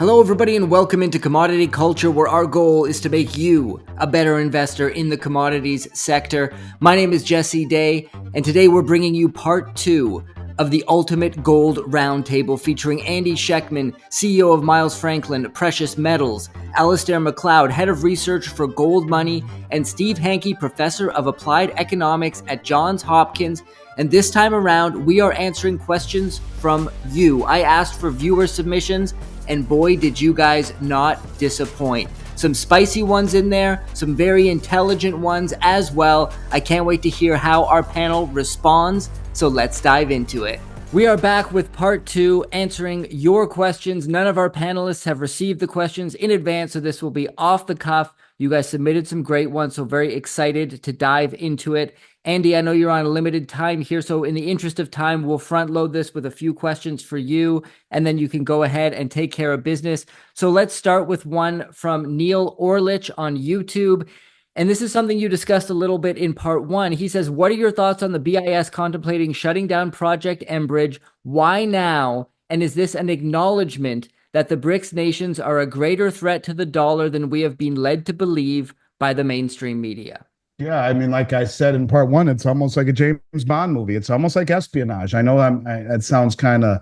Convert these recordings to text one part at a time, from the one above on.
Hello, everybody, and welcome into Commodity Culture, where our goal is to make you a better investor in the commodities sector. My name is Jesse Day, and today we're bringing you part 2 of the Ultimate Gold Roundtable featuring Andy Schectman, CEO of Miles Franklin Precious Metals, Alasdair Macleod, Head of Research for Gold Money, and Steve Hanke, Professor of Applied Economics at Johns Hopkins. And this time around, we are answering questions from you. I asked for viewer submissions, and boy, did you guys not disappoint. Some spicy ones in there, some very intelligent ones as well. I can't wait to hear how our panel responds, so let's dive into it. We are back with part 2, answering your questions. None of our panelists have received the questions in advance, so this will be off the cuff. You guys submitted some great ones, so very excited to dive into it. Andy, I know you're on a limited time here, so in the interest of time, we'll front load this with a few questions for you, and then you can go ahead and take care of business. So let's start with one from Neil Orlich on YouTube. And this is something you discussed a little bit in part 1. He says, what are your thoughts on the BIS contemplating shutting down Project mBridge? Why now? And is this an acknowledgement that the BRICS nations are a greater threat to the dollar than we have been led to believe by the mainstream media? Yeah, I mean, like I said in part 1, it's almost like a James Bond movie. It's almost like espionage. I know it sounds kind of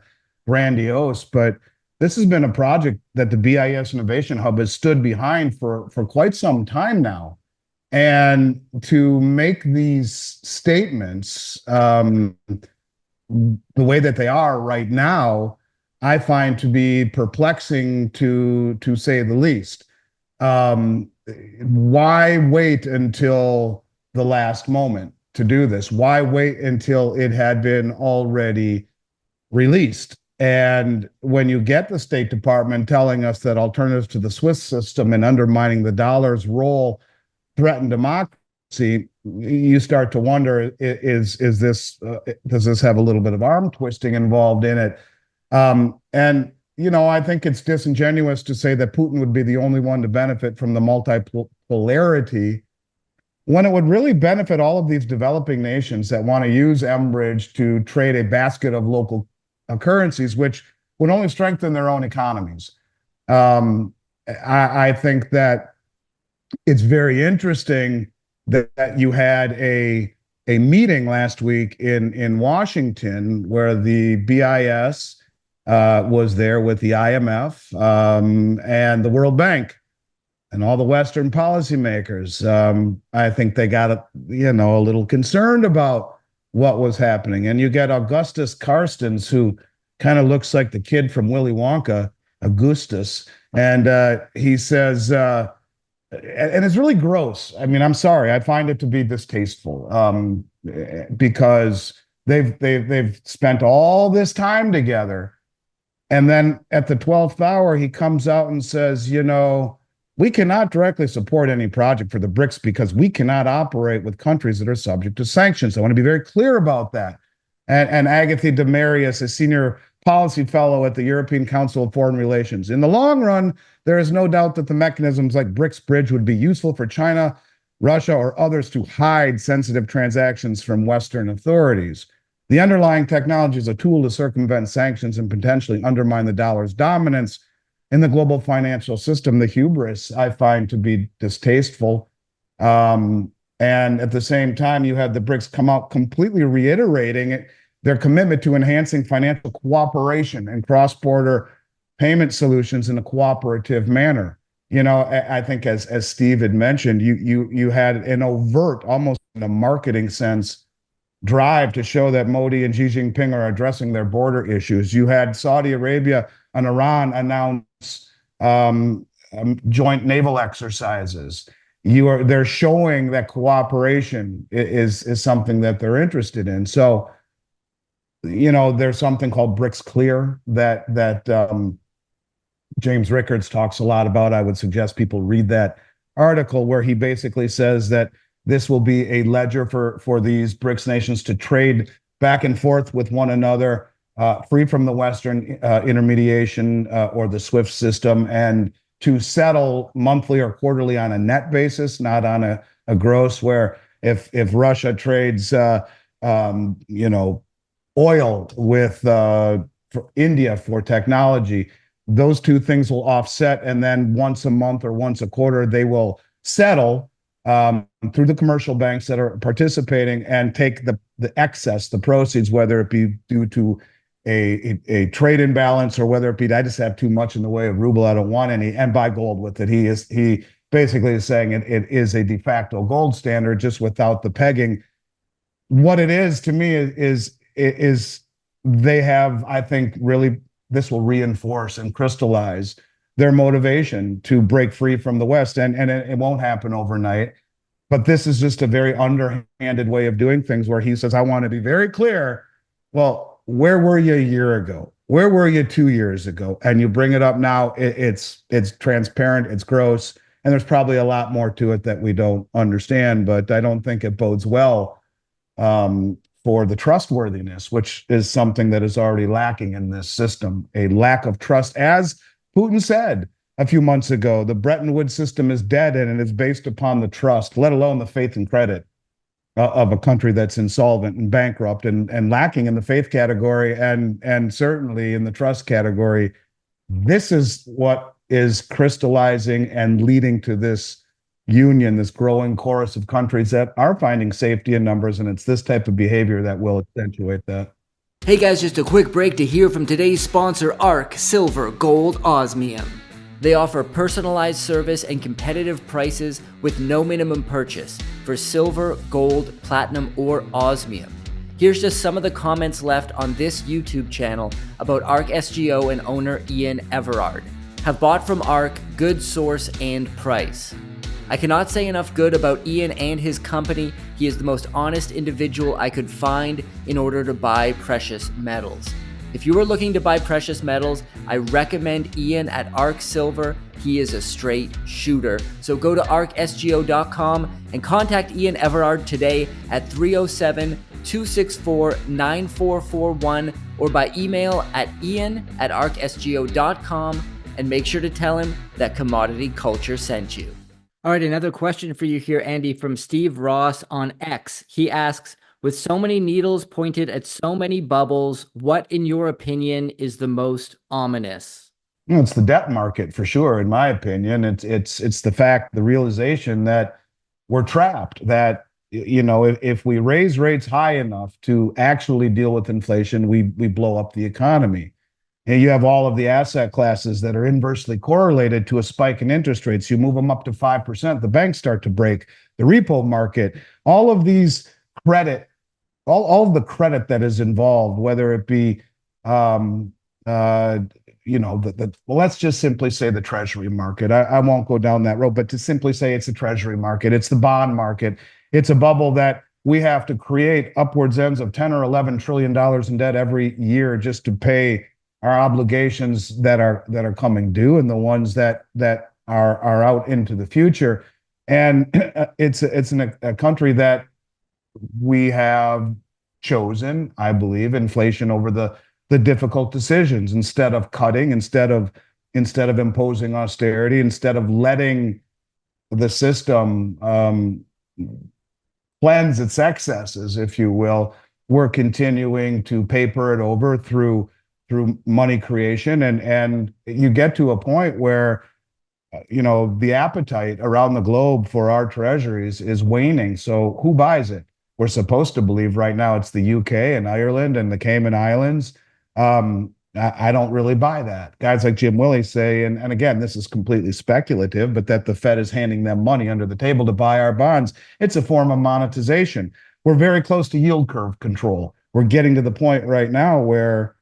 grandiose, but this has been a project that the BIS Innovation Hub has stood behind for quite some time now. And to make these statements the way that they are right now, I find to be perplexing to say the least. Why wait until the last moment to do this? Why wait until it had been already released? And when you get the State Department telling us that alternatives to the Swiss system and undermining the dollar's role threaten democracy, you start to wonder, is this does this have a little bit of arm twisting involved in it? And I think it's disingenuous to say that Putin would be the only one to benefit from the multipolarity, when it would really benefit all of these developing nations that want to use mBridge to trade a basket of local currencies, which would only strengthen their own economies. I think that it's very interesting that you had a meeting last week in Washington where the BIS was there with the IMF and the World Bank and all the Western policymakers. I think they got a little concerned about what was happening. And you get Augustus Carstens, who kind of looks like the kid from Willy Wonka, Augustus, and he says, and it's really gross. I mean, I'm sorry, I find it to be distasteful because they've spent all this time together. And then at the 12th hour, he comes out and says, we cannot directly support any project for the BRICS because we cannot operate with countries that are subject to sanctions. I want to be very clear about that. And Agatha Demarius, a senior policy fellow at the European Council of Foreign Relations. In the long run, there is no doubt that the mechanisms like BRICS would be useful for China, Russia, or others to hide sensitive transactions from Western authorities. The underlying technology is a tool to circumvent sanctions and potentially undermine the dollar's dominance in the global financial system. The hubris I find to be distasteful. And at the same time, you have the BRICS come out completely reiterating their commitment to enhancing financial cooperation and cross-border payment solutions in a cooperative manner. I think as Steve had mentioned, you had an overt, almost in a marketing sense, drive to show that Modi and Xi Jinping are addressing their border issues. You had Saudi Arabia and Iran announce joint naval exercises. They're showing that cooperation is something that they're interested in. So, there's something called BRICS Clear that James Rickards talks a lot about. I would suggest people read that article where he basically says that this will be a ledger for these BRICS nations to trade back and forth with one another, free from the Western intermediation or the SWIFT system, and to settle monthly or quarterly on a net basis, not on a gross, where if Russia trades, oil with India for technology, those two things will offset, and then once a month or once a quarter, they will settle through the commercial banks that are participating and take the excess, the proceeds, whether it be due to a trade imbalance or whether it be I just have too much in the way of ruble, I don't want any, and buy gold with it. He basically is saying it is a de facto gold standard just without the pegging. What it is to me is they have, I think, really this will reinforce and crystallize their motivation to break free from the West, and it won't happen overnight. But this is just a very underhanded way of doing things where he says, I want to be very clear. Well, where were you a year ago? Where were you 2 years ago? And you bring it up now, it's transparent, it's gross, and there's probably a lot more to it that we don't understand, but I don't think it bodes well for the trustworthiness, which is something that is already lacking in this system, a lack of trust. As Putin said a few months ago, the Bretton Woods system is dead, and it is based upon the trust, let alone the faith and credit of a country that's insolvent and bankrupt and lacking in the faith category and certainly in the trust category. This is what is crystallizing and leading to this union, this growing chorus of countries that are finding safety in numbers, and it's this type of behavior that will accentuate that. Hey guys, just a quick break to hear from today's sponsor, ARC Silver Gold Osmium. They offer personalized service and competitive prices with no minimum purchase for silver, gold, platinum, or osmium. Here's just some of the comments left on this YouTube channel about ARC SGO and owner Ian Everard. Have bought from ARC, good source and price. I cannot say enough good about Ian and his company. He is the most honest individual I could find in order to buy precious metals. If you are looking to buy precious metals, I recommend Ian at ARC Silver. He is a straight shooter. So go to arcsgo.com and contact Ian Everard today at 307-264-9441 or by email at ian@arcsgo.com, and make sure to tell him that Commodity Culture sent you. All right, another question for you here, Andy, from Steve Ross on X. He asks, with so many needles pointed at so many bubbles, what, in your opinion, is the most ominous? It's the debt market for sure, in my opinion. It's the fact, the realization that we're trapped, that if we raise rates high enough to actually deal with inflation, we blow up the economy. And you have all of the asset classes that are inversely correlated to a spike in interest rates. You move them up to 5%, the banks start to break, the repo market, all of these credit, all of the credit that is involved, whether it be, let's just simply say the treasury market. I won't go down that road, but to simply say it's the treasury market, it's the bond market, it's a bubble that we have to create upwards ends of 10 or 11 trillion dollars in debt every year just to pay our obligations that are coming due and the ones that are out into the future. And it's a country that we have chosen, I believe, inflation over the difficult decisions, instead of cutting, instead of imposing austerity, instead of letting the system cleanse its excesses, if you will. We're continuing to paper it over through money creation, and you get to a point where the appetite around the globe for our treasuries is waning. So who buys it? We're supposed to believe right now it's the UK and Ireland and the Cayman Islands. I don't really buy that. Guys like Jim Willey say, and again, this is completely speculative, but that the Fed is handing them money under the table to buy our bonds. It's a form of monetization. We're very close to yield curve control. We're getting to the point right now where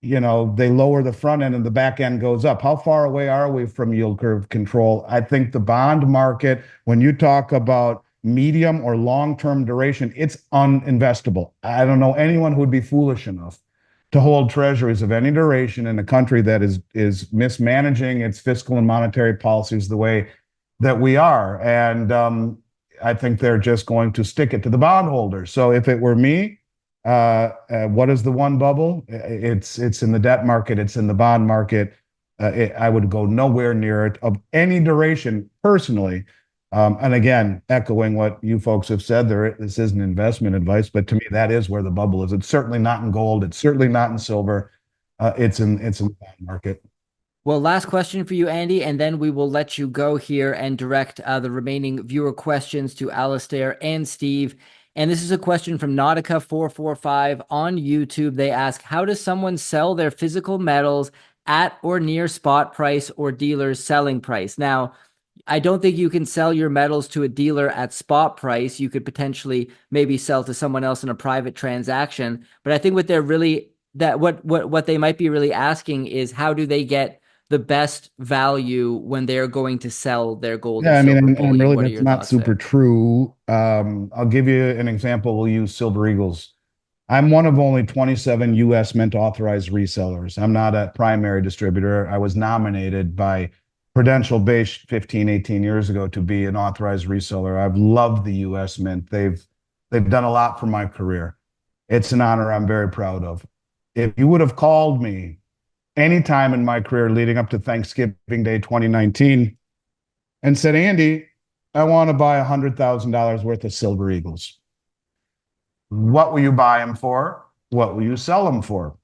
they lower the front end and the back end goes up. How far away are we from yield curve control? I think the bond market, when you talk about medium or long-term duration, it's uninvestable. I don't know anyone who would be foolish enough to hold treasuries of any duration in a country that is mismanaging its fiscal and monetary policies the way that we are. And I think they're just going to stick it to the bondholders. So if it were me, what is the one bubble? It's in the debt market. It's in the bond market. I would go nowhere near it of any duration personally. And again, echoing what you folks have said, this isn't investment advice, but to me, that is where the bubble is. It's certainly not in gold. It's certainly not in silver. It's in the bond market. Well, last question for you, Andy, and then we will let you go here and direct the remaining viewer questions to Alasdair and Steve. And this is a question from Nautica445 on YouTube. They ask, how does someone sell their physical metals at or near spot price or dealer's selling price? Now, I don't think you can sell your metals to a dealer at spot price. You could potentially maybe sell to someone else in a private transaction. But I think what they might be really asking is, how do they get the best value when they're going to sell their gold Yeah, or I mean, silver and bullion? really What are that's your not thoughts super there? true. I'll give you an example. We'll use Silver Eagles. I'm one of only 27 US Mint authorized resellers. I'm not a primary distributor. I was nominated by Prudential Base 15, 18 years ago to be an authorized reseller. I've loved the US Mint. They've done a lot for my career. It's an honor I'm very proud of. If you would have called me anytime in my career leading up to Thanksgiving Day 2019 and said, Andy, I want to buy $100,000 worth of Silver Eagles. What will you buy them for? What will you sell them for?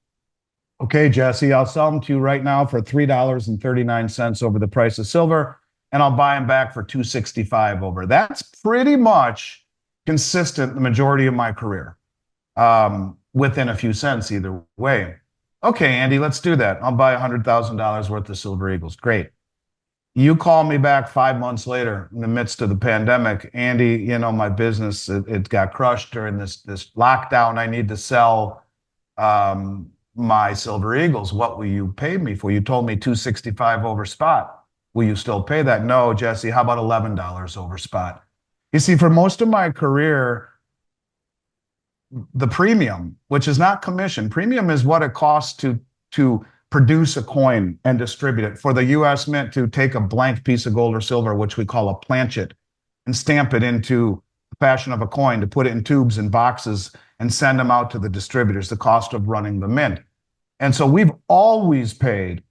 Okay, Jesse, I'll sell them to you right now for $3.39 over the price of silver, and I'll buy them back for $2.65 over. That's pretty much consistent the majority of my career, within a few cents either way. Okay, Andy, let's do that. I'll buy $100,000 worth of Silver Eagles. Great. You call me back 5 months later in the midst of the pandemic. Andy, my business, it got crushed during this lockdown. I need to sell my Silver Eagles. What will you pay me for? You told me $2.65 over spot. Will you still pay that? No, Jesse, how about $11 over spot? You see, for most of my career, the premium, which is not commission, premium is what it costs to produce a coin and distribute it. For the US Mint to take a blank piece of gold or silver, which we call a planchet, and stamp it into the fashion of a coin, to put it in tubes and boxes and send them out to the distributors, the cost of running the mint. And so we've always paid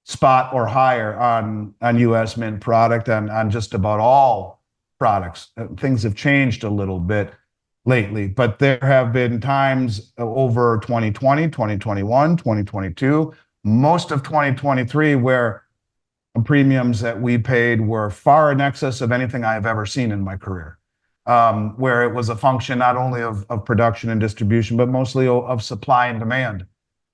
spot or higher on US Mint product and on just about all products. Things have changed a little bit lately, but there have been times over 2020, 2021, 2022, most of 2023 where premiums that we paid were far in excess of anything I have ever seen in my career, where it was a function not only of production and distribution, but mostly of supply and demand,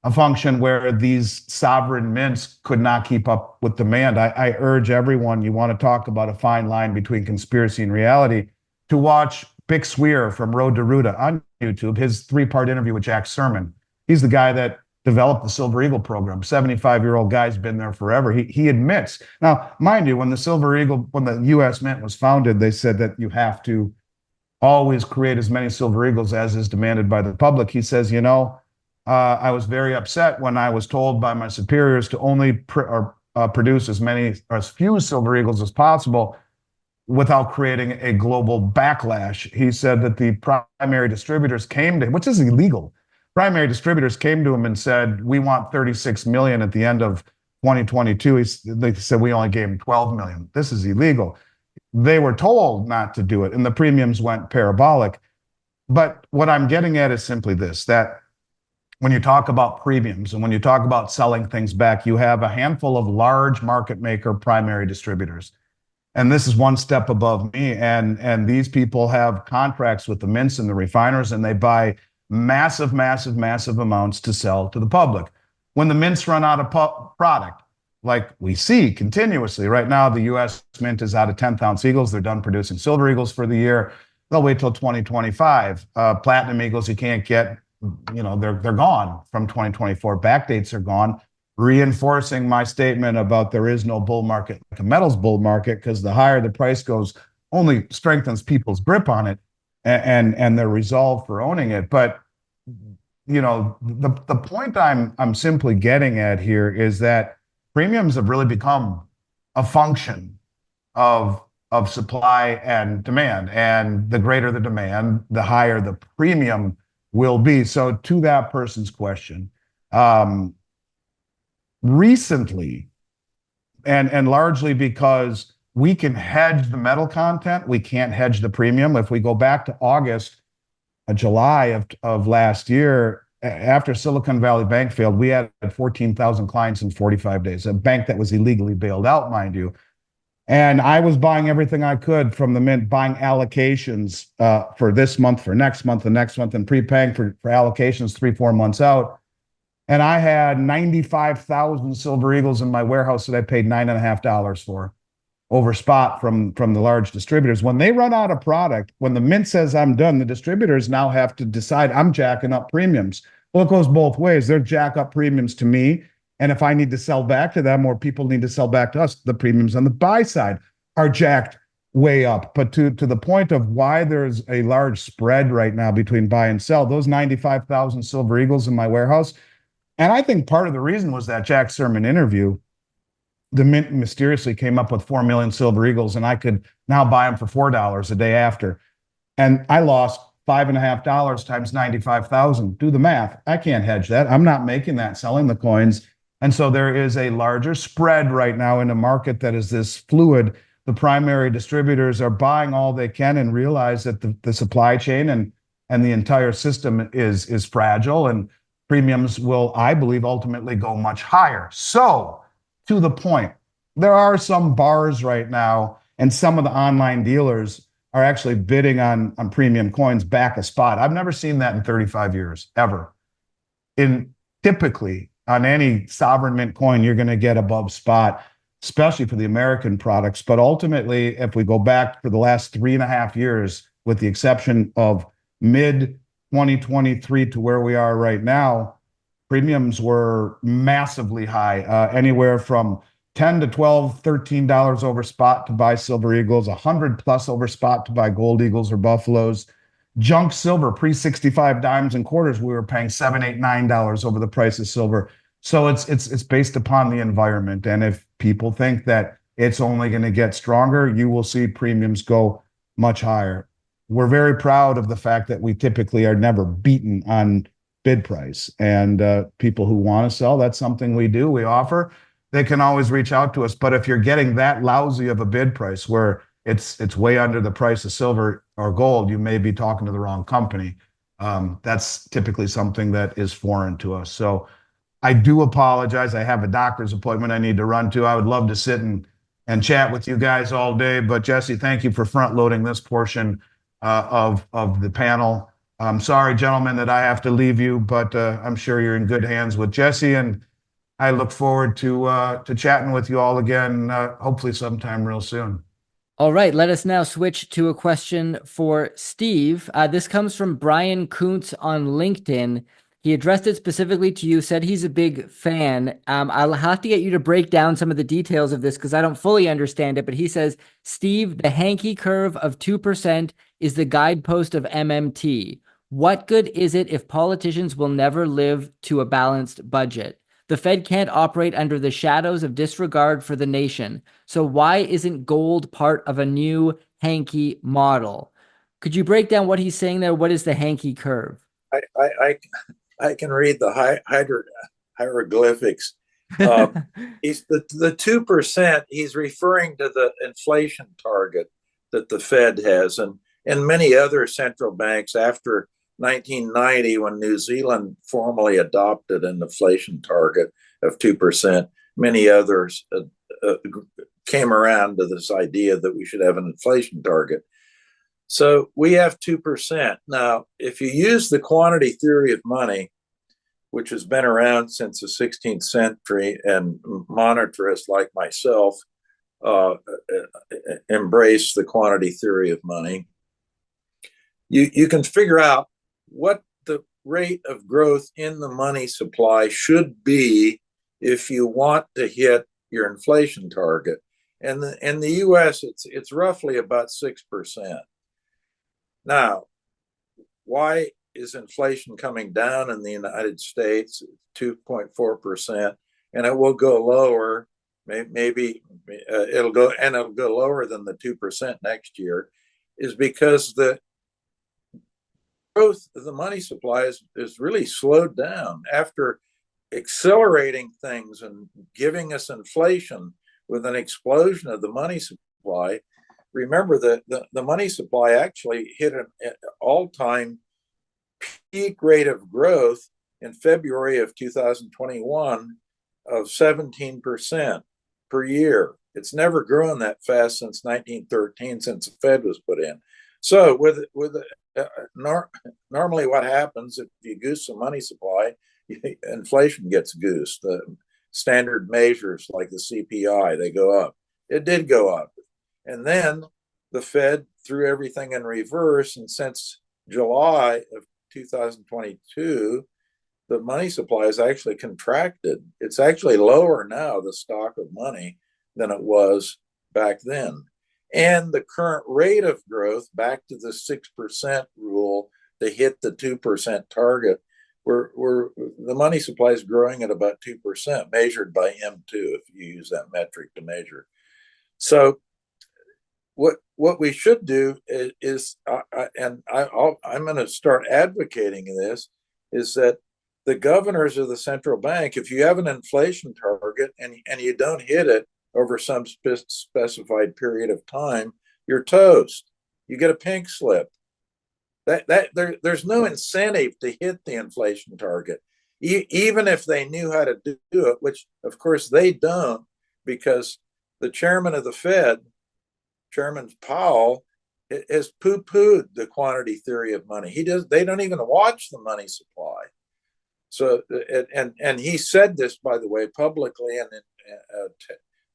a function where these sovereign mints could not keep up with demand. I urge everyone, you want to talk about a fine line between conspiracy and reality, to watch Bick Swear from Road to Ruta on YouTube, his 3-part interview with Jack Sermon. He's the guy that developed the Silver Eagle program. 75-year-old guy's been there forever. He admits. Now, mind you, when the US Mint was founded, they said that you have to always create as many Silver Eagles as is demanded by the public. He says, I was very upset when I was told by my superiors to only produce as few Silver Eagles as possible without creating a global backlash. He said that the primary distributors came to him, which is illegal. Primary distributors came to him and said, we want 36 million at the end of 2022. They said, we only gave him 12 million. This is illegal. They were told not to do it, and the premiums went parabolic. But what I'm getting at is simply this, that when you talk about premiums and when you talk about selling things back, you have a handful of large market maker primary distributors. And this is one step above me. And these people have contracts with the mints and the refiners, and they buy massive amounts to sell to the public. When the mints run out of product, like we see continuously right now, the US Mint is out of 10th ounce Eagles. They're done producing Silver Eagles for the year. They'll wait till 2025. Platinum Eagles you can't get, they're gone from 2024. Backdates are gone, reinforcing my statement about there is no bull market like a metals bull market, because the higher the price goes only strengthens people's grip on it and their resolve for owning it. But the point I'm simply getting at here is that premiums have really become a function of supply and demand, and the greater the demand, the higher the premium will be. So to that person's question, recently, and largely because we can hedge the metal content, we can't hedge the premium. If we go back to August, July of last year, after Silicon Valley Bank failed, we had 14,000 clients in 45 days, a bank that was illegally bailed out, mind you. And I was buying everything I could from the mint, buying allocations for this month, for next month, and next month, and prepaying for allocations 3, 4 months out. And I had 95,000 Silver Eagles in my warehouse that I paid $9.50 for over spot from the large distributors. When they run out of product, when the mint says I'm done, the distributors now have to decide I'm jacking up premiums. Well, it goes both ways. They're jack up premiums to me. And if I need to sell back to them or people need to sell back to us, the premiums on the buy side are jacked way up. But to the point of why there's a large spread right now between buy and sell, those 95,000 Silver Eagles in my warehouse. And I think part of the reason was that Jack Sermon interview. The mint mysteriously came up with 4 million Silver Eagles, and I could now buy them for $4 a day after. And I lost $5.50 times 95,000. Do the math. I can't hedge that. I'm not making that selling the coins. And so there is a larger spread right now in a market that is this fluid. The primary distributors are buying all they can and realize that the supply chain and the entire system is fragile, and premiums will, I believe, ultimately go much higher. So to the point, there are some bars right now, and some of the online dealers are actually bidding on premium coins back a spot. I've never seen that in 35 years, ever. Typically, on any sovereign mint coin, you're going to get above spot, especially for the American products. But ultimately, if we go back for the last 3.5 years, with the exception of mid 2023 to where we are right now, premiums were massively high, anywhere from $10 to $12, $13 over spot to buy Silver Eagles, 100 plus over spot to buy Gold Eagles or Buffaloes. Junk silver, pre-65 dimes and quarters, we were paying $7, $8, $9 over the price of silver. So it's based upon the environment. And if people think that it's only going to get stronger, you will see premiums go much higher. We're very proud of the fact that we typically are never beaten on bid price. And people who want to sell, that's something we do, we offer. They can always reach out to us. But if you're getting that lousy of a bid price where it's way under the price of silver or gold, you may be talking to the wrong company. That's typically something that is foreign to us. So I do apologize. I have a doctor's appointment I need to run to. I would love to sit and chat with you guys all day. But Jesse, thank you for front loading this portion of the panel. I'm sorry, gentlemen, that I have to leave you, but I'm sure you're in good hands with Jesse, and I look forward to chatting with you all again, hopefully sometime real soon. All right, let us now switch to a question for Steve. This comes from Brian Kuntz on LinkedIn. He addressed it specifically to you, said he's a big fan. I'll have to get you to break down some of the details of this because I don't fully understand it, but he says, Steve, the Hanke curve of 2% is the guidepost of MMT. What good is it if politicians will never live to a balanced budget? The Fed can't operate under the shadows of disregard for the nation. So why isn't gold part of a new Hanke model? Could you break down what he's saying there? What is the Hanke curve? I can read the hieroglyphics. He's the 2%. He's referring to the inflation target that the Fed has, and many other central banks after 1990, when New Zealand formally adopted an inflation target of 2%. Many others came around to this idea that we should have an inflation target. So we have 2%. Now, if you use the quantity theory of money, which has been around since the 16th century, and monetarists like myself embrace the quantity theory of money, you can figure out what the rate of growth in the money supply should be if you want to hit your inflation target. And in the US, it's roughly about 6%. Now, why is inflation coming down in the United States? 2.4%, and it will go lower. Maybe it'll go lower than the 2% next year, is because the growth of the money supply is really slowed down after accelerating things and giving us inflation with an explosion of the money supply. Remember that the money supply actually hit an all-time peak rate of growth in February of 2021 of 17% per year. It's never grown that fast since 1913, since the Fed was put in. So normally what happens if you goose the money supply, inflation gets goosed. The standard measures like the CPI, they go up. It did go up. And then the Fed threw everything in reverse. And since July of 2022, the money supply is actually contracted. It's actually lower now, the stock of money, than it was back then. And the current rate of growth, back to the 6% rule to hit the 2% target, where the money supply is growing at about 2%, measured by M2, if you use that metric to measure. So what we should do is I'm going to start advocating this, is that the governors of the central bank, if you have an inflation target and you don't hit it over some specified period of time, you're toast. You get a pink slip. There's no incentive to hit the inflation target, even if they knew how to do it, which of course they don't, because the chairman of the Fed, Chairman Powell, has poo-pooed the quantity theory of money. They don't even watch the money supply. So, and he said this, by the way, publicly and in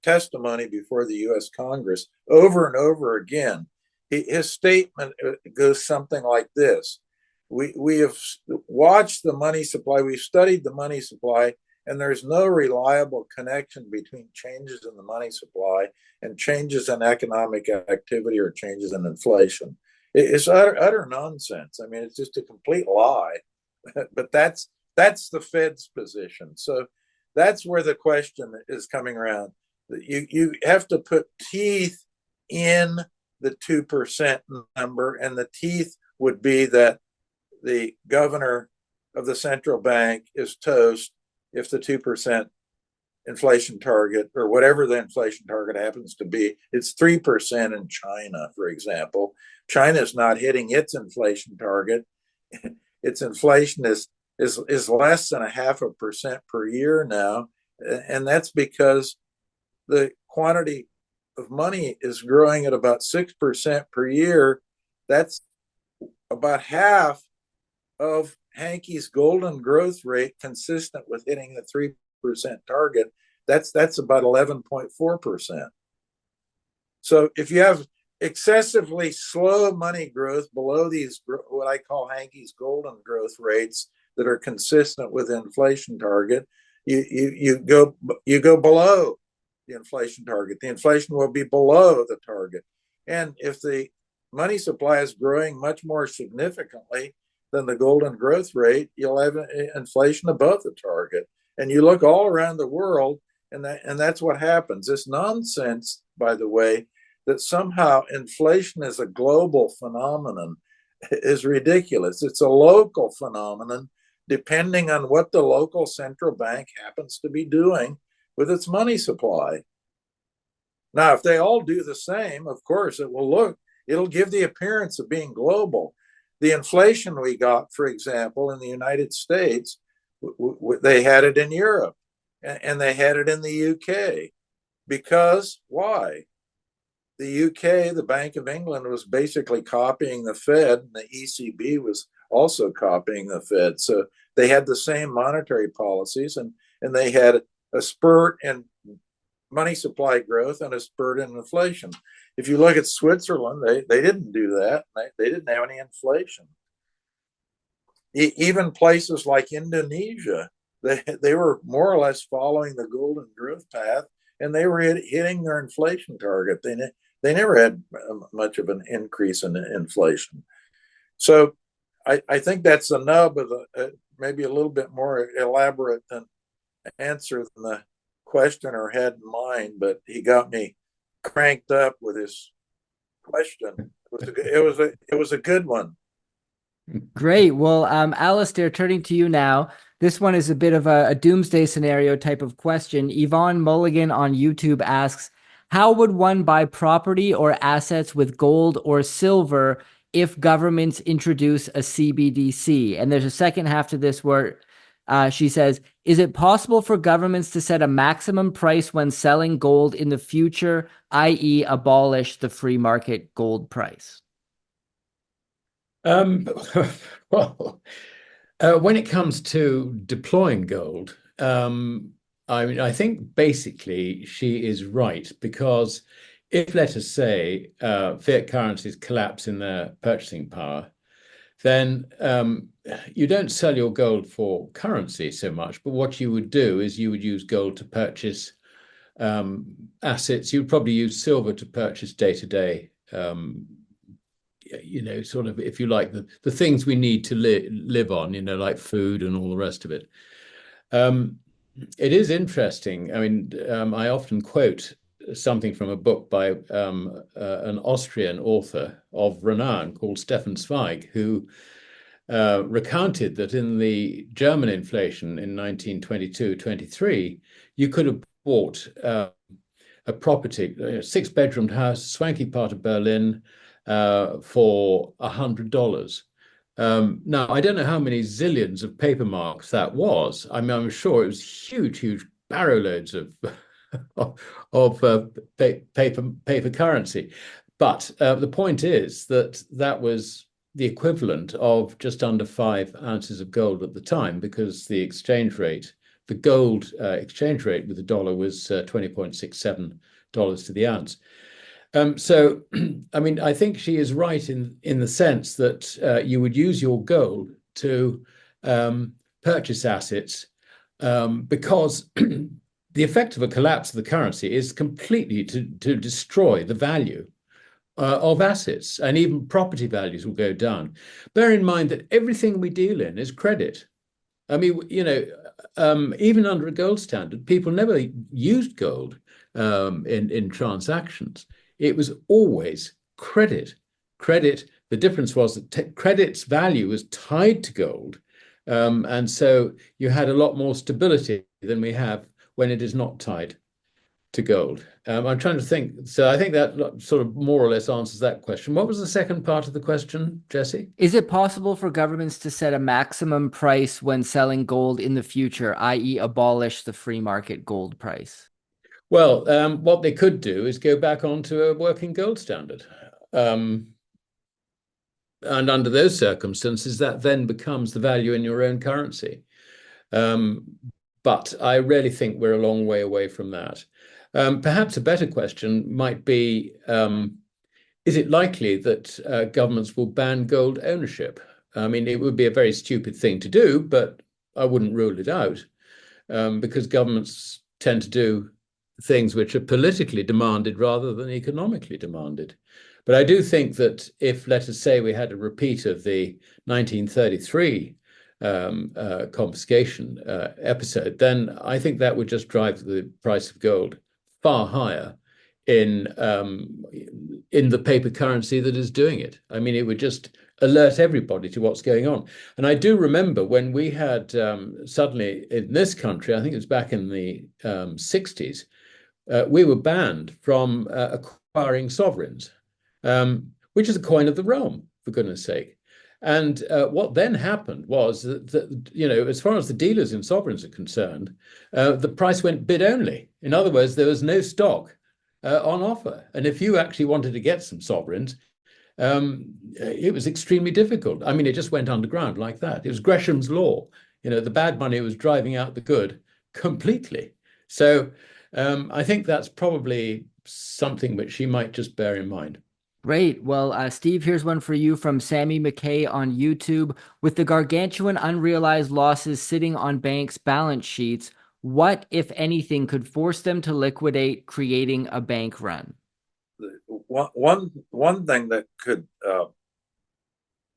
testimony before the U.S. Congress over and over again. His statement goes something like this: We have watched the money supply, we've studied the money supply, and there's no reliable connection between changes in the money supply and changes in economic activity or changes in inflation. It's utter nonsense. I mean, it's just a complete lie. But that's the Fed's position. So that's where the question is coming around. You have to put teeth in the 2% number, and the teeth would be that the governor of the central bank is toast if the 2% inflation target, or whatever the inflation target happens to be, it's 3% in China, for example. China's not hitting its inflation target. Its inflation is less than 0.5% per year now, and that's because the quantity of money is growing at about 6% per year. That's about half of Hanke's golden growth rate, consistent with hitting the 3% target. That's about 11.4%. So if you have excessively slow money growth below these, what I call Hanke's golden growth rates, that are consistent with the inflation target, you go below the inflation target. The inflation will be below the target. And if the money supply is growing much more significantly than the golden growth rate, you'll have inflation above the target. And you look all around the world, and that's what happens. This nonsense, by the way, that somehow inflation is a global phenomenon is ridiculous. It's a local phenomenon, depending on what the local central bank happens to be doing with its money supply. Now, if they all do the same, of course, it'll give the appearance of being global. The inflation we got, for example, in the United States, they had it in Europe, and they had it in the UK. Because why? The UK, the Bank of England, was basically copying the Fed, and the ECB was also copying the Fed. So they had the same monetary policies, and they had a spurt in money supply growth and a spurt in inflation. If you look at Switzerland, they didn't do that. They didn't have any inflation. Even places like Indonesia, they were more or less following the golden growth path, and they were hitting their inflation target. They never had much of an increase in inflation. So I think that's the nub of maybe a little bit more elaborate answer than the questioner had in mind, but he got me cranked up with his question. It was a good one. Great. Well, Alasdair, turning to you now. This one is a bit of a doomsday scenario type of question. Yvonne Mulligan on YouTube asks, how would one buy property or assets with gold or silver if governments introduce a CBDC? And there's a second half to this where She says, is it possible for governments to set a maximum price when selling gold in the future, i.e. abolish the free market gold price? Well, when it comes to deploying gold, I think basically she is right, because if, let us say, fiat currencies collapse in their purchasing power, then you don't sell your gold for currency so much, but what you would do is you would use gold to purchase assets. You'd probably use silver to purchase day-to-day, sort of, if you like, the things we need to live on, like food and all the rest of it. It is interesting. I mean, I often quote something from a book by an Austrian author of renown called Stefan Zweig, who recounted that in the German inflation in 1922-23, you could have bought a property, a six-bedroomed house, swanky part of Berlin, for $100. Now, I don't know how many zillions of paper marks that was. I mean, I'm sure it was huge barrow loads of paper currency. But the point is that that was the equivalent of just under 5 ounces of gold at the time, because the exchange rate, the gold exchange rate with the dollar was $20.67 to the ounce. So, I mean, I think she is right in the sense that you would use your gold to purchase assets, because the effect of a collapse of the currency is completely to destroy the value of assets, and even property values will go down. Bear in mind that everything we deal in is credit. I mean, even under a gold standard, people never used gold in transactions. It was always credit. Credit. The difference was that credit's value was tied to gold, and so you had a lot more stability than we have when it is not tied to gold. I'm trying to think. So I think that sort of more or less answers that question. What was the second part of the question, Jesse? Is it possible for governments to set a maximum price when selling gold in the future, i.e. abolish the free market gold price? Well, what they could do is go back onto a working gold standard. And under those circumstances, that then becomes the value in your own currency. But I really think we're a long way away from that. Perhaps a better question might be, is it likely that governments will ban gold ownership? I mean, it would be a very stupid thing to do, but I wouldn't rule it out, because governments tend to do things which are politically demanded rather than economically demanded. But I do think that if, let us say, we had a repeat of the 1933 confiscation episode, then I think that would just drive the price of gold far higher in the paper currency that is doing it. I mean, it would just alert everybody to what's going on. And I do remember when we had suddenly in this country, I think it was back in the 60s, we were banned from acquiring sovereigns, which is a coin of the realm, for goodness sake. And what then happened was that, as far as the dealers in sovereigns are concerned, the price went bid only. In other words, there was no stock on offer. And if you actually wanted to get some sovereigns, it was extremely difficult. I mean, it just went underground like that. It was Gresham's law. The bad money was driving out the good completely. So I think that's probably something which she might just bear in mind. Great. Well, Steve, here's one for you from Sammy McKay on YouTube. With the gargantuan unrealized losses sitting on banks' balance sheets, what, if anything, could force them to liquidate, creating a bank run? One thing that could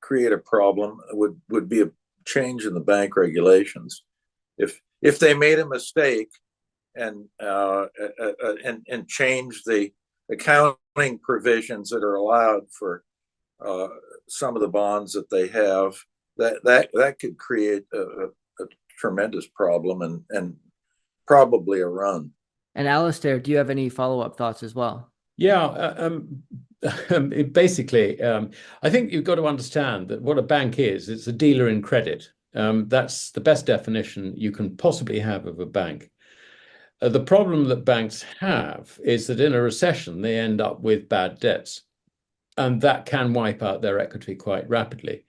create a problem would be a change in the bank regulations. If they made a mistake and change the accounting provisions that are allowed for some of the bonds that they have, that could create a tremendous problem and probably a run. And Alasdair, do you have any follow-up thoughts as well? Yeah, basically, I think you've got to understand that what a bank is, it's a dealer in credit. That's the best definition you can possibly have of a bank. The problem that banks have is that in a recession, they end up with bad debts, and that can wipe out their equity quite rapidly.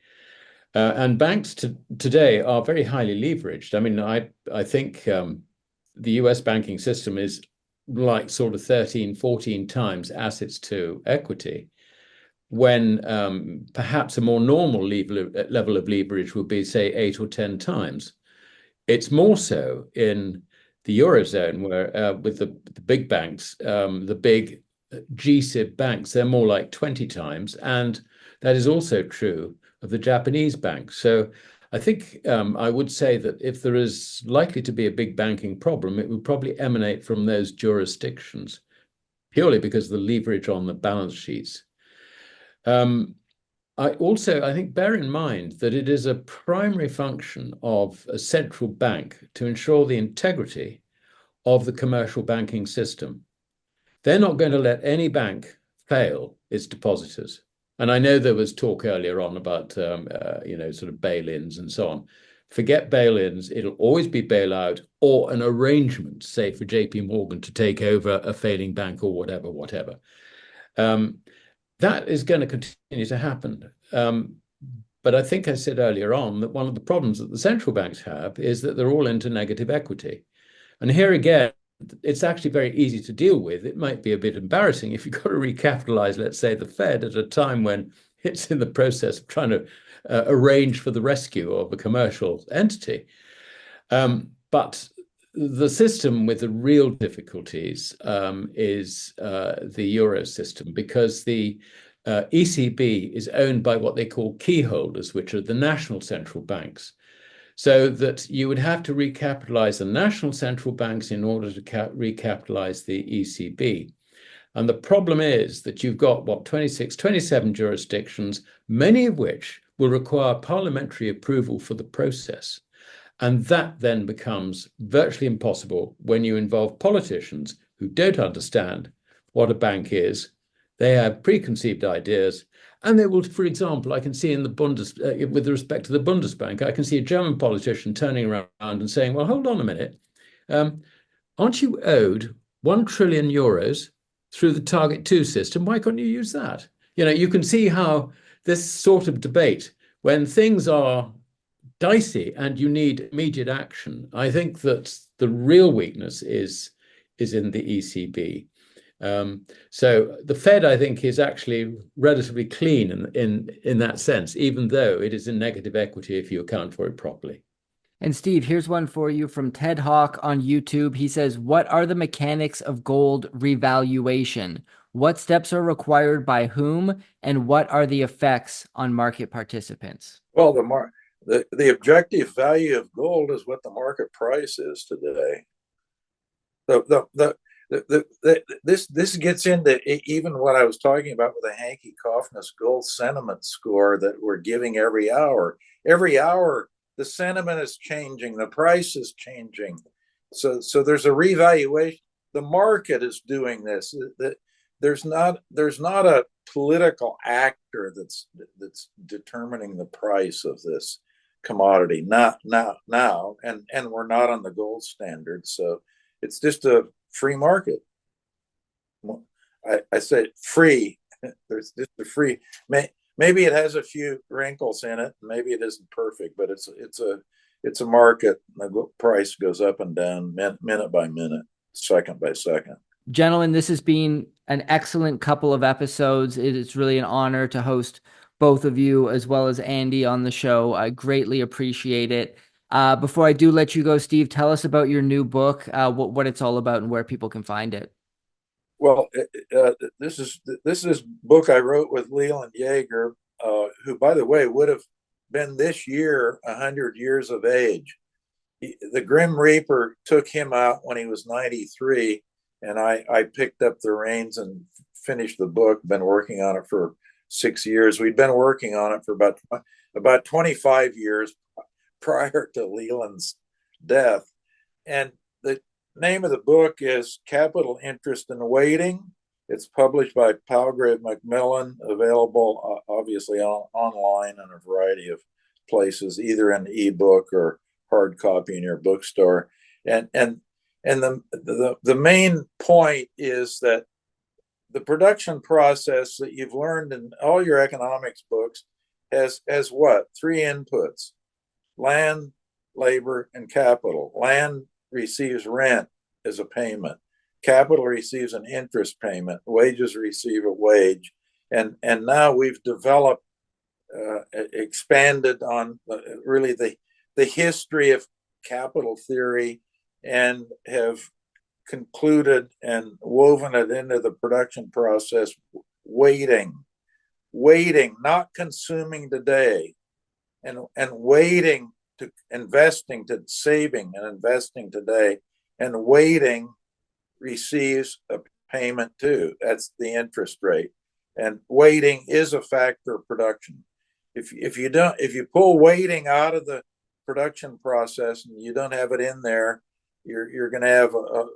And banks today are very highly leveraged. I mean, I think the US banking system is like sort of 13, 14 times assets to equity, when perhaps a more normal level of leverage would be, say, 8 or 10 times. It's more so in the Eurozone, where with the big banks, the big G-SIB banks, they're more like 20 times. And that is also true of the Japanese banks. So I think I would say that if there is likely to be a big banking problem, it would probably emanate from those jurisdictions, purely because of the leverage on the balance sheets. I think, bear in mind that it is a primary function of a central bank to ensure the integrity of the commercial banking system. They're not going to let any bank fail its depositors. And I know there was talk earlier on about, sort of bail-ins and so on. Forget bail-ins. It'll always be bailout or an arrangement, say, for JP Morgan to take over a failing bank or whatever. That is going to continue to happen. But I think I said earlier on that one of the problems that the central banks have is that they're all into negative equity. And here again, it's actually very easy to deal with. It might be a bit embarrassing if you've got to recapitalize, let's say, the Fed at a time when it's in the process of trying to arrange for the rescue of a commercial entity. But the system with the real difficulties is the Euro system, because the ECB is owned by what they call key holders, which are the national central banks. So that you would have to recapitalize the national central banks in order to recapitalize the ECB. And the problem is that you've got, 26, 27 jurisdictions, many of which will require parliamentary approval for the process. And that then becomes virtually impossible when you involve politicians who don't understand what a bank is. They have preconceived ideas, and they will, for example, I can see in the with respect to the Bundesbank, I can see a German politician turning around and saying, well, hold on a minute. Aren't you owed 1 trillion euros through the Target 2 system? Why can't you use that? You can see how this sort of debate, when things are dicey and you need immediate action, I think that the real weakness is in the ECB. So the Fed, I think, is actually relatively clean in that sense, even though it is in negative equity if you account for it properly. And Steve, here's one for you from Ted Hawk on YouTube. He says, what are the mechanics of gold revaluation? What steps are required by whom? And what are the effects on market participants? Well, the objective value of gold is what the market price is today. This gets into even what I was talking about with the Hanke gold sentiment score that we're giving every hour. Every hour, the sentiment is changing, the price is changing. So there's a revaluation. The market is doing this. There's not a political actor that's determining the price of this commodity. Not now, and we're not on the gold standard, so it's just a free market. I say free. There's just a free. Maybe it has a few wrinkles in it. Maybe it isn't perfect, but it's a market. The price goes up and down minute by minute, second by second. Gentlemen, this has been an excellent couple of episodes. It is really an honor to host both of you as well as Andy on the show. I greatly appreciate it. Before I do let you go, Steve, tell us about your new book, what it's all about and where people can find it. Well, this is book I wrote with Leland Yeager, who, by the way, would have been this year 100 years of age. The Grim Reaper took him out when he was 93, and I picked up the reins and finished the book. Been working on it for 6 years. We'd been working on it for about 25 years prior to Leland's death. And the name of the book is Capital Interest and Waiting. It's published by Palgrave Macmillan, available obviously online on a variety of places, either in ebook or hard copy in your bookstore. And the main point is that the production process that you've learned in all your economics books has what? 3 inputs: land, labor, and capital. Land receives rent as a payment. Capital receives an interest payment. Wages receive a wage. And now we've developed, expanded on really the history of capital theory, and have concluded and woven it into the production process. Waiting, not consuming today, and waiting to investing, to saving and investing today, and waiting receives a payment too. That's the interest rate. And waiting is a factor of production. If you pull waiting out of the production process and you don't have it in there, you're going to have a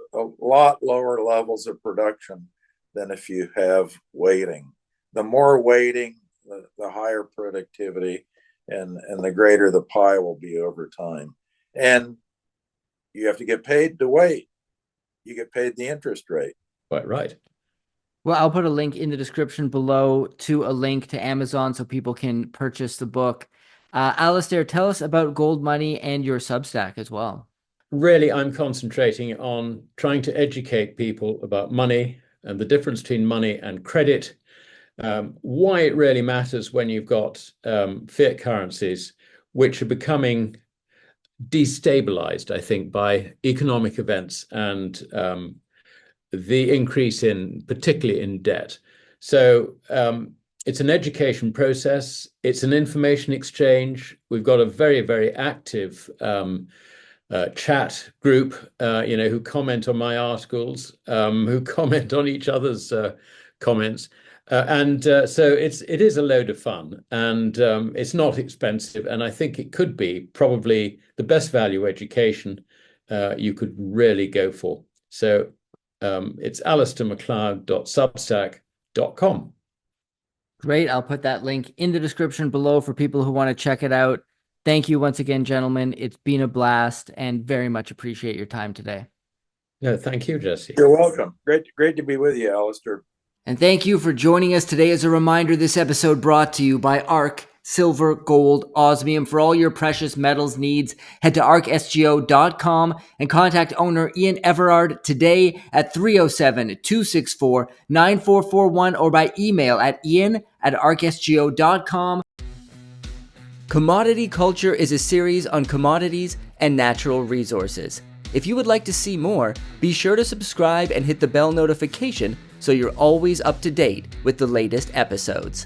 lot lower levels of production than if you have waiting. The more waiting, the higher productivity, and the greater the pie will be over time. And you have to get paid to wait. You get paid the interest rate. Quite right. Well, I'll put a link in the description below to a link to Amazon so people can purchase the book. Alasdair, tell us about Gold Money and your Substack as well. Really, I'm concentrating on trying to educate people about money and the difference between money and credit, why it really matters when you've got fiat currencies, which are becoming destabilized, I think, by economic events and the increase particularly in debt. So it's an education process. It's an information exchange. We've got a very, very active chat group, who comment on my articles, who comment on each other's comments. So it is a load of fun, and it's not expensive. And I think it could be probably the best value education you could really go for. So it's alastairmacleod.substack.com. Great. I'll put that link in the description below for people who want to check it out. Thank you once again, gentlemen. It's been a blast, and very much appreciate your time today. No, thank you, Jesse. You're welcome. Great to be with you, Alasdair. And thank you for joining us today. As a reminder, this episode brought to you by ARC, silver, gold, osmium. For all your precious metals needs, head to arcsgo.com and contact owner Ian Everard today at 307-264-9441 or by email at ian@arcsgo.com. Commodity Culture is a series on commodities and natural resources. If you would like to see more, be sure to subscribe and hit the bell notification so you're always up to date with the latest episodes.